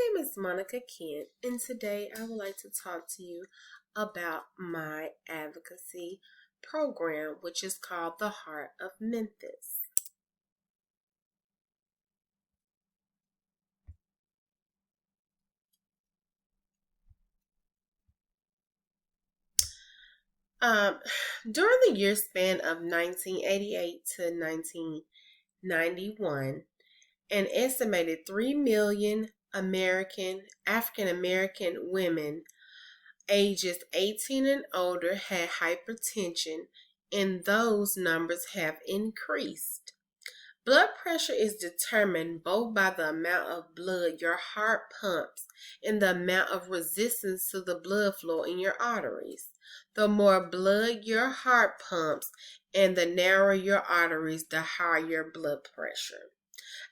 name is Monica Kent, and today I would like to talk to you about my advocacy program, which is called the Heart of Memphis. Um, During the year span of 1988 to 1991, an estimated 3 million African American women ages 18 and older had hypertension, and those numbers have increased. Blood pressure is determined both by the amount of blood your heart pumps and the amount of resistance to the blood flow in your arteries. The more blood your heart pumps and the narrower your arteries, the higher your blood pressure.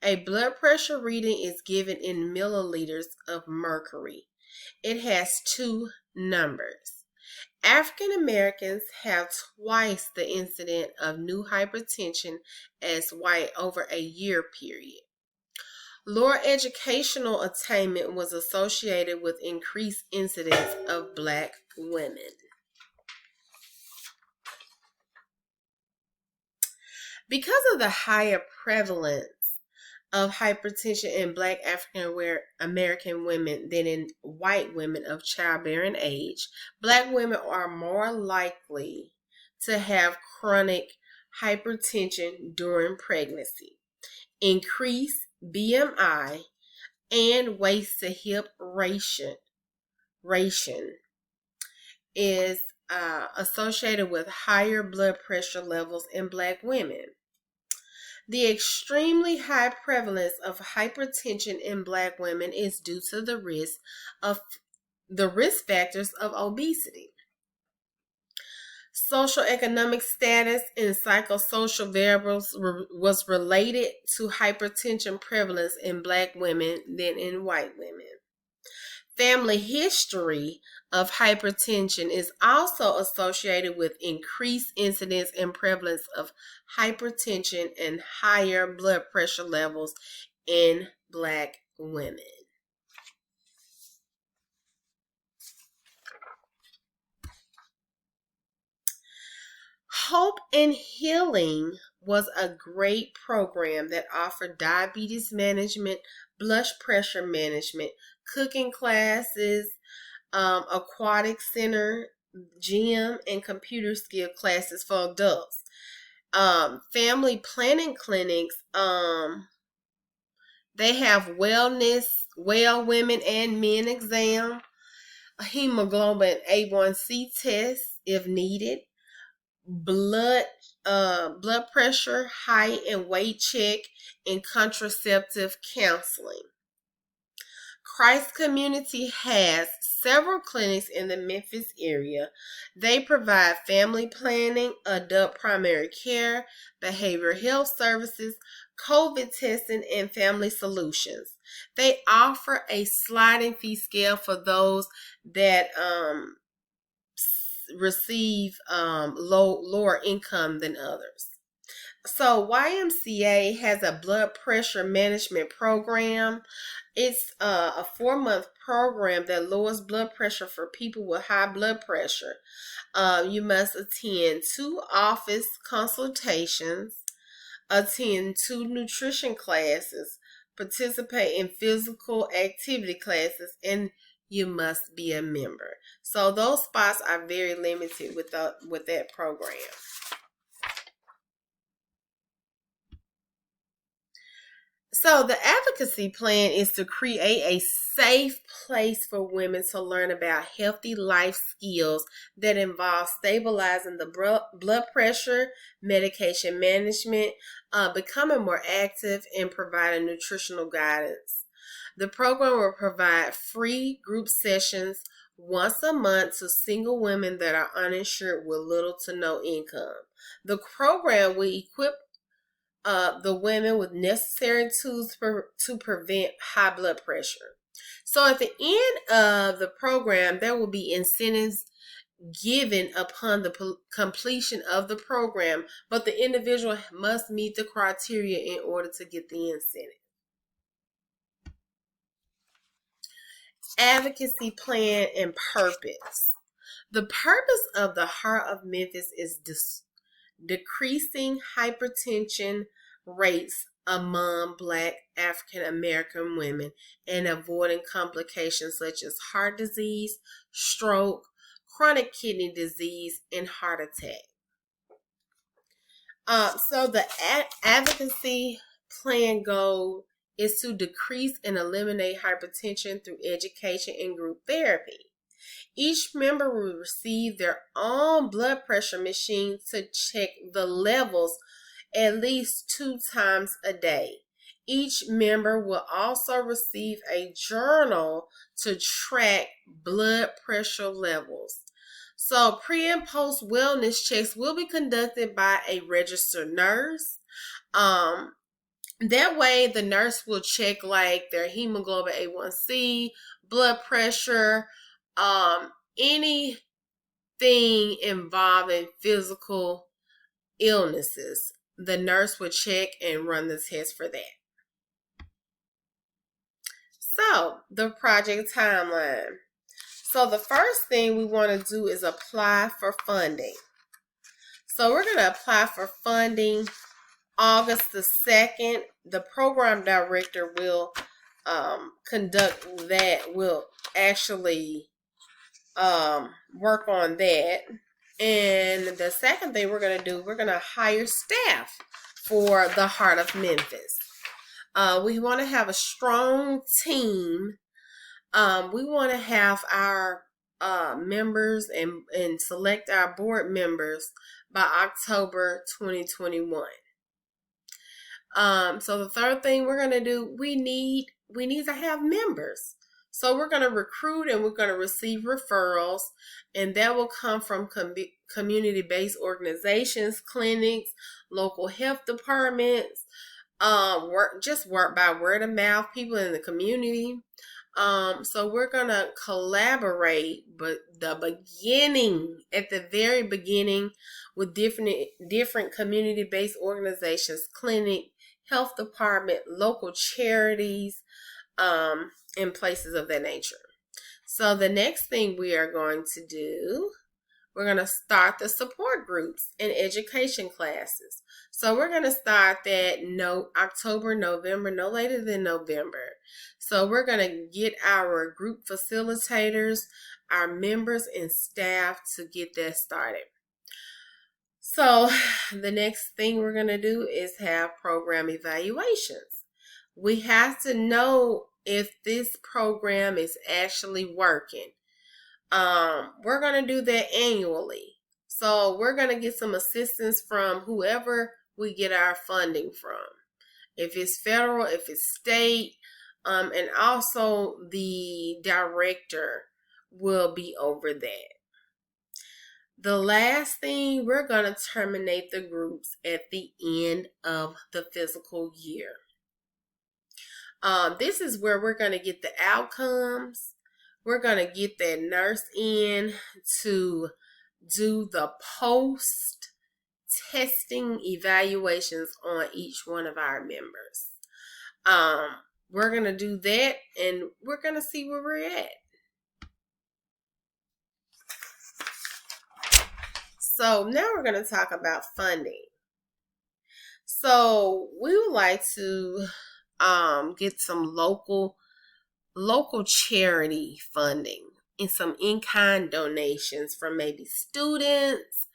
A blood pressure reading is given in milliliters of mercury. It has two numbers. African Americans have twice the incidence of new hypertension as white over a year period. Lower educational attainment was associated with increased incidence of black women. Because of the higher prevalence of hypertension in black African American women than in white women of childbearing age, black women are more likely to have chronic hypertension during pregnancy. Increased BMI and waist to hip ratio is associated with higher blood pressure levels in black women. The extremely high prevalence of hypertension in black women is due to the risk factors of obesity. Social economic status and psychosocial variables was related to hypertension prevalence in black women than in white women. Family history of hypertension is also associated with increased incidence and prevalence of hypertension and higher blood pressure levels in black women. Hope and Healing was a great program that offered diabetes management, blood pressure management, cooking classes, aquatic center, gym, and computer skill classes for adults. Family planning clinics, they have wellness, well women and men exam, a hemoglobin A1C test if needed, blood pressure, height and weight check, and contraceptive counseling. Christ Community has several clinics in the Memphis area. They provide family planning, adult primary care, behavioral health services, COVID testing, and family solutions. They offer a sliding fee scale for those that receive lower income than others. So YMCA has a blood pressure management program. It's a 4-month program that lowers blood pressure for people with high blood pressure. You must attend 2 office consultations, attend 2 nutrition classes, participate in physical activity classes, and you must be a member. So those spots are very limited with that program. So the advocacy plan is to create a safe place for women to learn about healthy life skills that involve stabilizing the blood pressure, medication management, becoming more active, and providing nutritional guidance. The program will provide free group sessions once a month to single women that are uninsured with little to no income. The program will equip the women with necessary tools to prevent high blood pressure. So at the end of the program, there will be incentives given upon the completion of the program, but the individual must meet the criteria in order to get the incentive. advocacy plan and purpose. The purpose of the Heart of Memphis is decreasing hypertension rates among Black African American women and avoiding complications such as heart disease, stroke, chronic kidney disease, and heart attack. So the advocacy plan goal is to decrease and eliminate hypertension through education and group therapy. Each member will receive their own blood pressure machine to check the levels at least 2 times a day. Each member will also receive a journal to track blood pressure levels. So pre and post wellness checks will be conducted by a registered nurse. That way the nurse will check like their hemoglobin A1C, blood pressure, anything involving physical illnesses. The nurse will check and run the test for that. So, the project timeline. So, the first thing we want to do is apply for funding. So, we're going to apply for funding August the 2nd. The program director will conduct that, will actually work on that. And the second thing we're going to do, we're going to hire staff for the Heart of Memphis. We want to have a strong team. We want to have our members and select our board members by October 2021. So the third thing we're going to do, we need to have members. So we're going to recruit and we're going to receive referrals, and that will come from community-based organizations, clinics, local health departments, work by word of mouth, people in the community. So we're going to collaborate, but at the very beginning, with different community-based organizations, clinic, health department, local charities, and places of that nature. So the next thing we are going to do, we're going to start the support groups and education classes. So we're going to start that October, November, no later than November. So we're going to get our group facilitators, our members, and staff to get that started. So the next thing we're going to do is have program evaluations. We have to know if this program is actually working. We're going to do that annually. So we're going to get some assistance from whoever we get our funding from. If it's federal, if it's state, and also the director will be over that. The last thing, we're going to terminate the groups at the end of the fiscal year. This is where we're going to get the outcomes. We're going to get that nurse in to do the post-testing evaluations on each one of our members. We're going to do that, and we're going to see where we're at. So now we're going to talk about funding. So we would like to get some local charity funding and some in-kind donations from maybe students,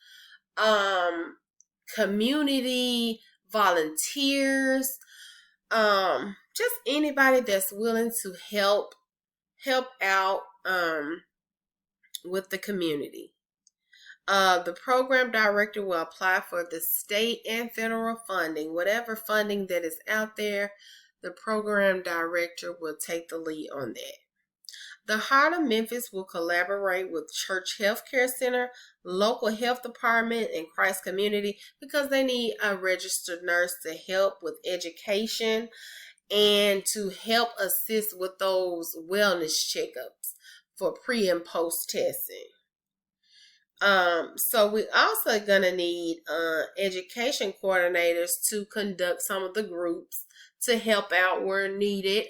community volunteers, just anybody that's willing to help out with the community. The program director will apply for the state and federal funding. Whatever funding that is out there, the program director will take the lead on that. The Heart of Memphis will collaborate with Church Healthcare Center, local health department, and Christ Community because they need a registered nurse to help with education and to help assist with those wellness checkups for pre and post testing. So we also gonna need education coordinators to conduct some of the groups to help out where needed.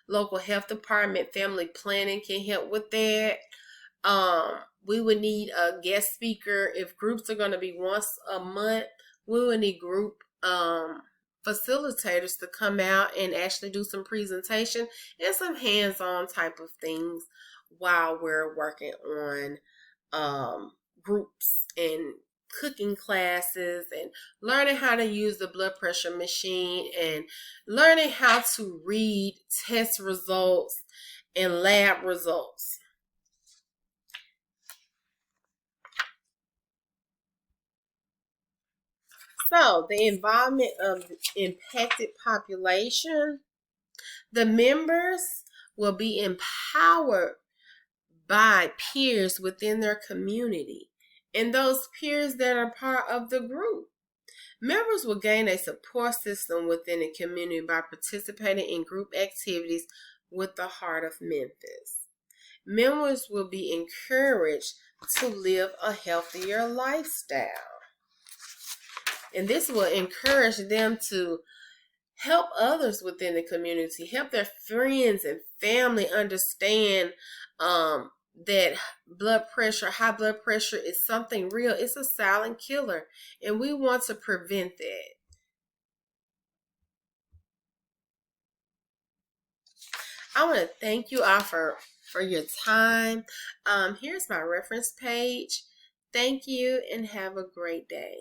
Local health department, family planning can help with that. We would need a guest speaker. If groups are going to be once a month, we would need group facilitators to come out and actually do some presentation and some hands-on type of things while we're working on groups and cooking classes and learning how to use the blood pressure machine and learning how to read test results and lab results. So, the involvement of the impacted population, the members will be empowered by peers within their community and those peers that are part of the group. Members will gain a support system within the community by participating in group activities with the Heart of Memphis. Members will be encouraged to live a healthier lifestyle. And this will encourage them to help others within the community, help their friends and family understand that high blood pressure is something real. It's a silent killer, and we want to prevent that. I want to thank you all for your time. Here's my reference page. Thank you and have a great day.